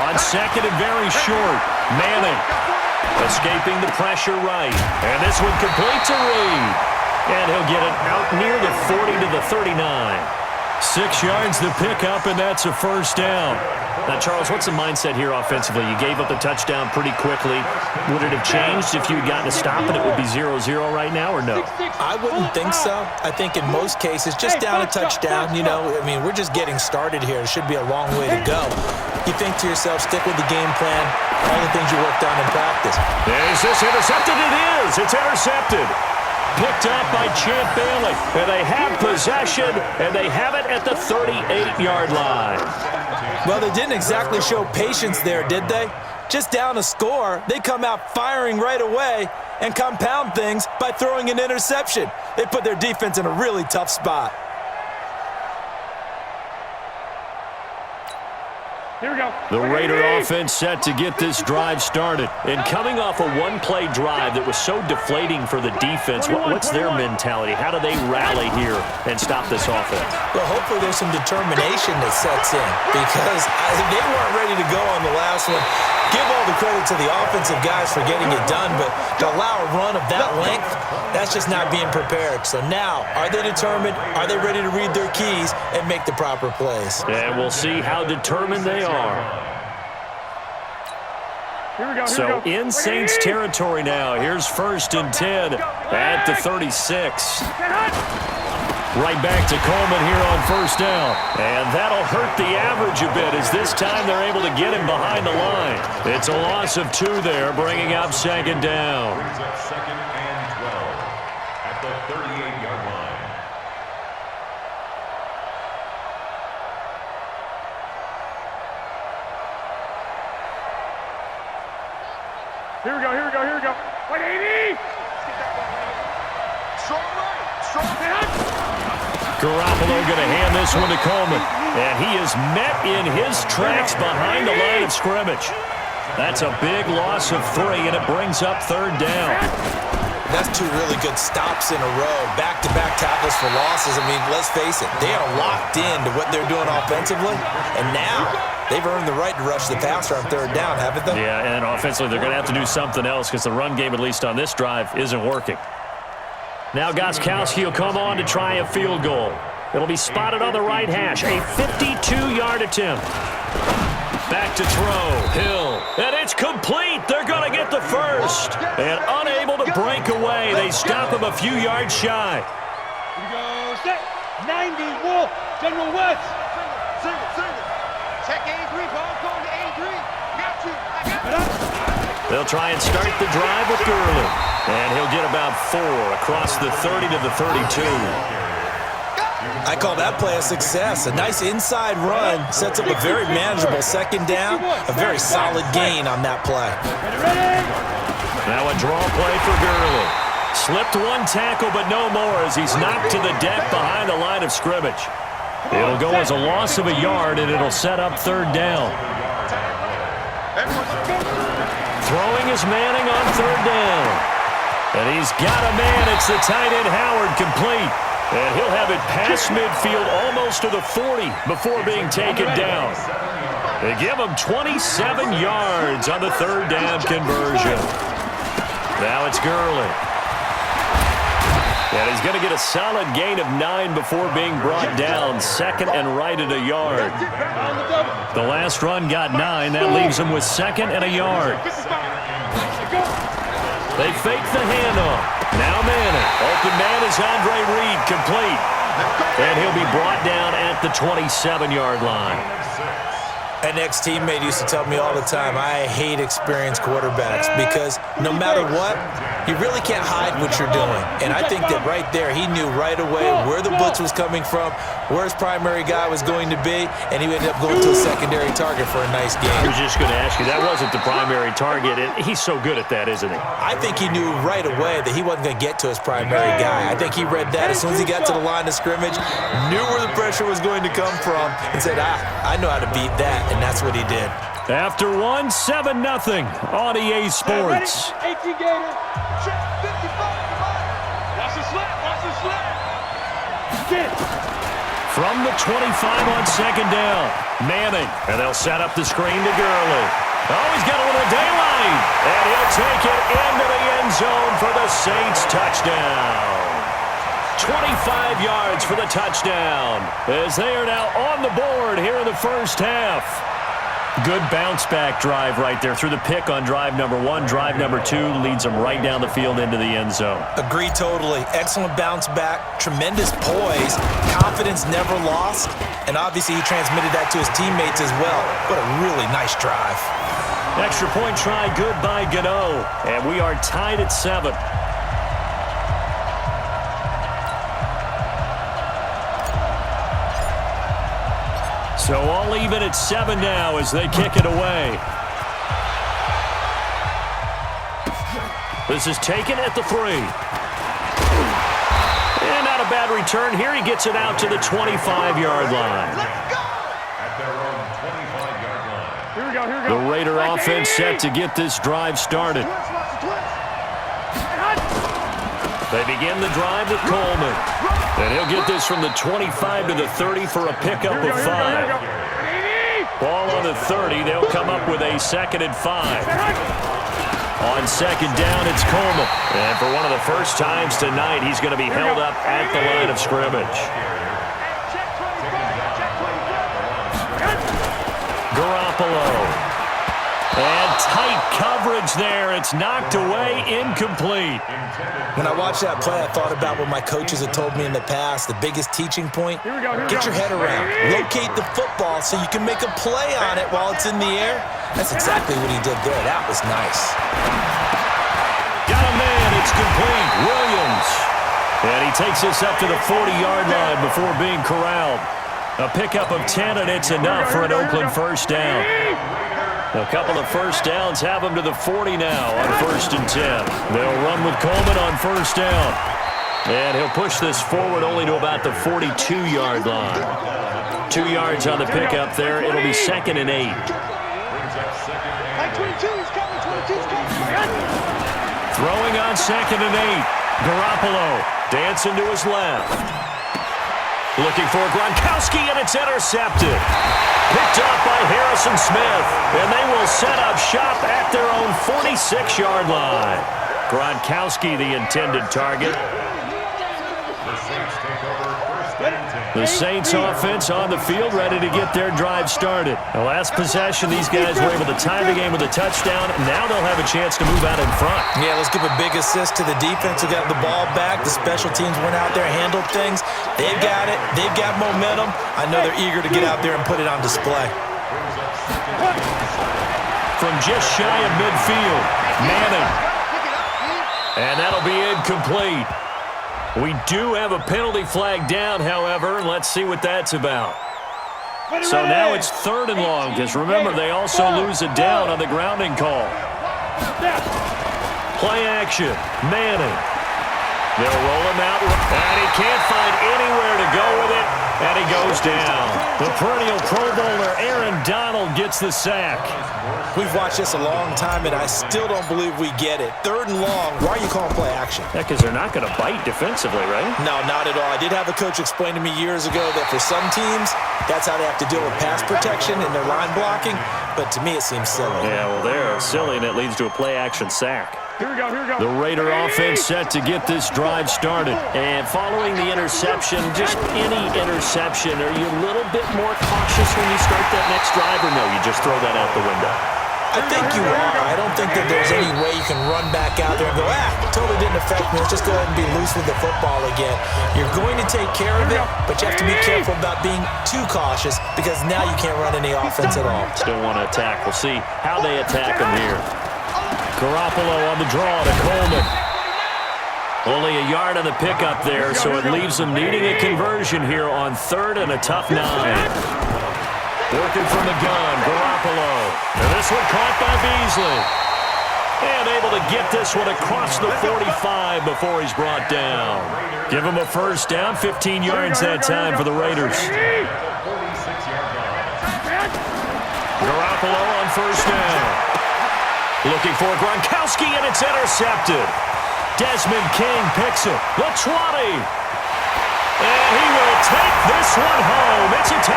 On second and very short, Manning escaping the pressure right. And this one complete to Reed. And he'll get it out near the 40 to the 39. 6 yards to pick up, and that's a first down. Now, Charles, what's the mindset here offensively? You gave up the touchdown pretty quickly. Would it have changed if you had gotten a stop and it would be 0-0 right now, or no? I wouldn't think so. I think in most cases, just down a touchdown, we're just getting started here. It should be a long way to go. You think to yourself, stick with the game plan, all the things you worked on in practice. Is this intercepted? It is. It's intercepted. Picked up by Champ Bailey. And they have possession, and they have it at the 38-yard line. Well, they didn't exactly show patience there, did they? Just down a score, they come out firing right away and compound things by throwing an interception. They put their defense in a really tough spot. Here we go. The Raider offense set to get this drive started. And coming off a one-play drive that was so deflating for the defense, what's their mentality? How do they rally here and stop this offense? Well, hopefully there's some determination that sets in because they weren't ready to go on the last one. Give all the credit to the offensive guys for getting it done, but to allow a run of that length, that's just not being prepared. So now, are they determined? Are they ready to read their keys and make the proper plays? And we'll see how determined they are. So in Saints territory now. Here's 1st and 10 at the 36. Right back to Coleman here on 1st down. And that'll hurt the average a bit as this time they're able to get him behind the line. It's a loss of 2 there, bringing up 2nd down. Second and 12 at the 38-yard line. Here we go, here we go, here we go. 180! Strong right, strong right. Garoppolo going to hand this one to Coleman. And he is met in his tracks behind the line of scrimmage. That's a big loss of 3, and it brings up 3rd down. That's 2 really good stops in a row. Back-to-back tackles for losses. I mean, let's face it, they are locked into what they're doing offensively. And now they've earned the right to rush the passer on 3rd down, haven't they? Yeah, and offensively they're going to have to do something else because the run game, at least on this drive, isn't working. Now Gostkowski will come on to try a field goal. It'll be spotted on the right hash. A 52-yard attempt. Back to throw. Hill. And it's complete. They're going to get the first. And unable to break away. They stop him a few yards shy. Here we go. Set. 90. Wolf. General West. Single. Check A3. Ball going to A3. Got you. I got you. They'll try and start the drive with Gurley. And he'll get about 4 across the 30 to the 32. I call that play a success. A nice inside run sets up a very manageable 2nd down. A very solid gain on that play. Now a draw play for Gurley. Slipped 1 tackle, but no more as he's knocked to the deck behind the line of scrimmage. It'll go as a loss of a yard, and it'll set up 3rd down. Throwing is Manning on 3rd down. And he's got a man. It's the tight end Howard, complete. And he'll have it past midfield almost to the 40 before being taken down. They give him 27 yards on the 3rd down conversion. Now it's Gurley. And he's going to get a solid gain of 9 before being brought down. 2nd and right at a yard. The last run got 9. That leaves him with 2nd and a yard. They fake the handoff. Now Manning. Open man is Andre Reed, complete. And he'll be brought down at the 27-yard line. An ex-teammate used to tell me all the time, I hate experienced quarterbacks because no matter what, you really can't hide what you're doing. And I think that right there, he knew right away where the blitz was coming from, where his primary guy was going to be, and he ended up going to a secondary target for a nice game. I was just going to ask you, that wasn't the primary target, and he's so good at that, isn't he? I think he knew right away that he wasn't going to get to his primary guy. I think he read that as soon as he got to the line of scrimmage, knew where the pressure was going to come from, and said, I know how to beat that. And that's what he did. After 1, 7-0 on EA Sports. 18 Gator. 55. Watch the slap. Watch the slap. From the 25 on second down. Manning, and they'll set up the screen to Gurley. Oh, he's got a little daylight. And he'll take it into the end zone for the Saints touchdown. 25 yards for the touchdown as they are now on the board here in the first half. Good bounce-back drive right there through the pick on drive number 1. Drive number 2 leads them right down the field into the end zone. Agree totally. Excellent bounce back, tremendous poise, confidence never lost, and obviously he transmitted that to his teammates as well. What a really nice drive. Extra point try good by Gano, and we are tied at 7. So all even at 7 now as they kick it away. This is taken at the 3. And not a bad return here. He gets it out to the 25-yard line. Here we go. The Raider offense set to get this drive started. They begin the drive with Coleman. And he'll get this from the 25 to the 30 for a pickup of 5. Ball on the 30. They'll come up with a 2nd and 5. On second down, it's Coleman. And for one of the first times tonight, he's going to be held up at the line of scrimmage. Garoppolo. And tight coverage there. It's knocked away, incomplete. When I watched that play, I thought about what my coaches had told me in the past. The biggest teaching point, get your head around. Locate the football so you can make a play on it while it's in the air. That's exactly what he did there. That was nice. Got a man. It's complete. Williams. And he takes us up to the 40-yard line before being corralled. A pickup of 10, and it's enough for an Oakland first down. A couple of first downs have them to the 40 now on 1st and 10. They'll run with Coleman on first down. And he'll push this forward only to about the 42-yard line. 2 yards on the pickup there. It'll be 2nd and 8. Throwing on 2nd and 8. Garoppolo dancing to his left. Looking for Gronkowski, and it's intercepted. Picked up by Harrison Smith, and they will set up shop at their own 46-yard line. Gronkowski, the intended target. The Saints offense on the field, ready to get their drive started. The last possession, these guys were able to tie the game with a touchdown. Now they'll have a chance to move out in front. Yeah, let's give a big assist to the defense who got the ball back. The special teams went out there, handled things. They've got it. They've got momentum. I know they're eager to get out there and put it on display. From just shy of midfield, Manning. And that'll be incomplete. We do have a penalty flag down, however. Let's see what that's about. So now it's 3rd and long, because remember, they also lose it down on the grounding call. Play action. Manning. They'll roll him out, and he can't find anywhere to go with it, and he goes down. The perennial Pro Bowler Aaron Donald gets the sack. We've watched this a long time, and I still don't believe we get it. 3rd and long, why are you calling play action? Yeah, because they're not going to bite defensively, right? No, not at all. I did have a coach explain to me years ago that for some teams, that's how they have to deal with pass protection and their line blocking, but to me it seems silly. Yeah, well, they're silly, and it leads to a play action sack. Here we go. The Raider offense set to get this drive started. And following the interception, just any interception, are you a little bit more cautious when you start that next drive, or no, you just throw that out the window? I think you are. I don't think that there's any way you can run back out there and go, totally didn't affect me. Let's just go ahead and be loose with the football again. You're going to take care of it, but you have to be careful about being too cautious because now you can't run any offense at all. Still want to attack. We'll see how they attack them here. Garoppolo on the draw to Coleman. Only a yard on the pickup there, so it leaves them needing a conversion here on 3rd and a tough 9. Working from the gun, Garoppolo. And this one caught by Beasley. And able to get this one across the 45 before he's brought down. Give him a first down, 15 yards that time for the Raiders. Garoppolo on first down. Looking for Gronkowski, and it's intercepted. Desmond King picks it. The 20. And he will take this one home. It's a